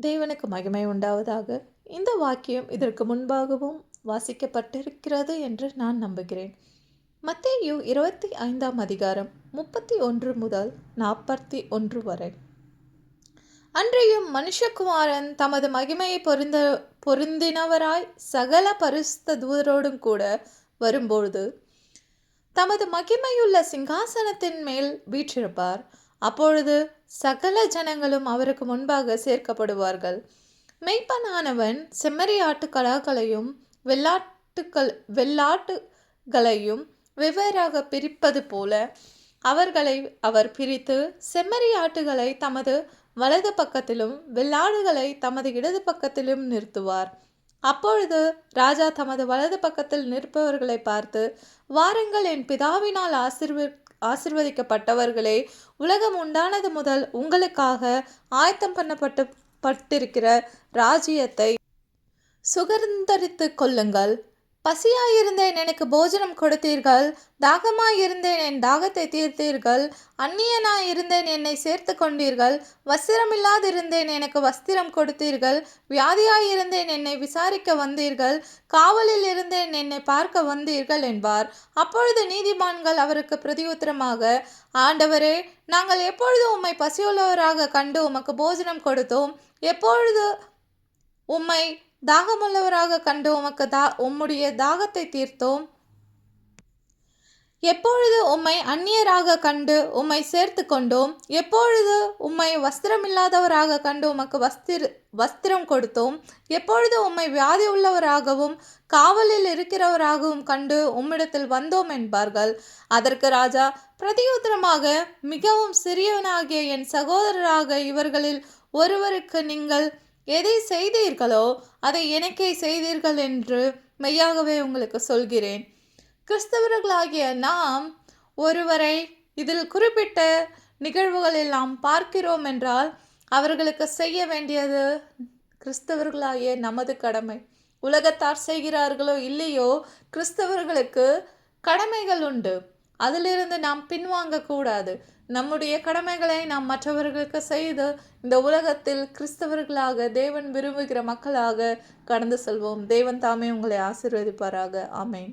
தேவனுக்கு மகிமை உண்டாவதாக. இந்த வாக்கியம் இதற்கு முன்பாகவும் வாசிக்கப்பட்டிருக்கிறது என்று நான் நம்புகிறேன். மத்தேயு 25ஆம் அதிகாரம் 31 முதல் 41 வரை. அன்றையும் மனுஷகுமாரன் தமது மகிமையை பொருந்தினவராய் சகல பரிசுத்த தூதரோடும் கூட வரும்பொழுது தமது மகிமையுள்ள சிங்காசனத்தின் மேல் வீற்றிருப்பார். அப்பொழுது சகல ஜனங்களும் அவருக்கு முன்பாக சேர்க்கப்படுவார்கள். மெய்ப்பனானவன் செம்மறியாட்டு கடாக்களையும் வெள்ளாட்டுகளையும் வெவ்வேறாக பிரிப்பது போல அவர்களை அவர் பிரித்து செம்மறியாட்டுகளை தமது வலது பக்கத்திலும் வெள்ளாடுகளை தமது இடது பக்கத்திலும் நிறுத்துவார். அப்பொழுது ராஜா தமது வலது பக்கத்தில் நிற்பவர்களை பார்த்து, வாருங்கள், என் பிதாவினால் ஆசிர்வதிக்கப்பட்டவர்களே, உலகம் உண்டானது முதல் உங்களுக்காக ஆயத்தம் பண்ணப்பட்டிருக்கிற ராஜ்யத்தை சுகந்தரித்துக் கொள்ளுங்கள். பசியாயிருந்தேன், எனக்கு போஜனம் கொடுத்தீர்கள். தாகமாயிருந்தேன், என் தாகத்தை தீர்த்தீர்கள். அந்நியனாயிருந்தேன், என்னை சேர்த்து கொண்டீர்கள். வஸ்திரமில்லாதிருந்தேன், எனக்கு வஸ்திரம் கொடுத்தீர்கள். வியாதியாயிருந்தேன், என்னை விசாரிக்க வந்தீர்கள். காவலில் இருந்தேன், என்னை பார்க்க வந்தீர்கள் என்பார். அப்பொழுது நீதிமான்கள் அவருக்கு பிரதியுத்தரமாக, ஆண்டவரே, நாங்கள் எப்பொழுது உம்மை பசியுள்ளவராக கண்டு உமக்கு போஜனம் கொடுத்தோம்? எப்பொழுது உம்மை தாகமுள்ளவராக கண்டு உம்முடைய தாகத்தை தீர்த்தோம்? எப்பொழுது உம்மை அந்நியராக கண்டு உம்மை சேர்த்து கொண்டோம்? எப்பொழுது உம்மை வஸ்திரமில்லாதவராக கண்டு உமக்கு வஸ்திரம் கொடுத்தோம்? எப்பொழுது உம்மை வியாதி உள்ளவராகவும் காவலில் இருக்கிறவராகவும் கண்டு உம்மிடத்தில் வந்தோம் என்பார்கள். அதற்கு ராஜா பிரதியுத்தரமாக, மிகவும் சிறியவனாகிய என் சகோதரராக இவர்களில் ஒருவருக்கு நீங்கள் எதை செய்தீர்களோ அதை எனக்கே செய்தீர்கள் என்று மெய்யாகவே உங்களுக்கு சொல்கிறேன். கிறிஸ்தவர்களாகிய நாம் ஒருவரை இதில் குறிப்பிட்ட நிகழ்வுகளில் நாம் பார்க்கிறோம் என்றால் அவர்களுக்கு செய்ய வேண்டியது கிறிஸ்தவர்களாகிய நமது கடமை. உலகத்தார் செய்கிறார்களோ இல்லையோ, கிறிஸ்தவர்களுக்கு கடமைகள் உண்டு. அதிலிருந்து நாம் பின்வாங்கக்கூடாது. நம்முடைய கடமைகளை நாம் மற்றவர்களுக்கு செய்து இந்த உலகத்தில் கிறிஸ்தவர்களாக தேவன் விரும்புகிற மக்களாக கடந்து செல்வோம். தேவன் தாமே உங்களை ஆசீர்வதிப்பாராக. ஆமென்.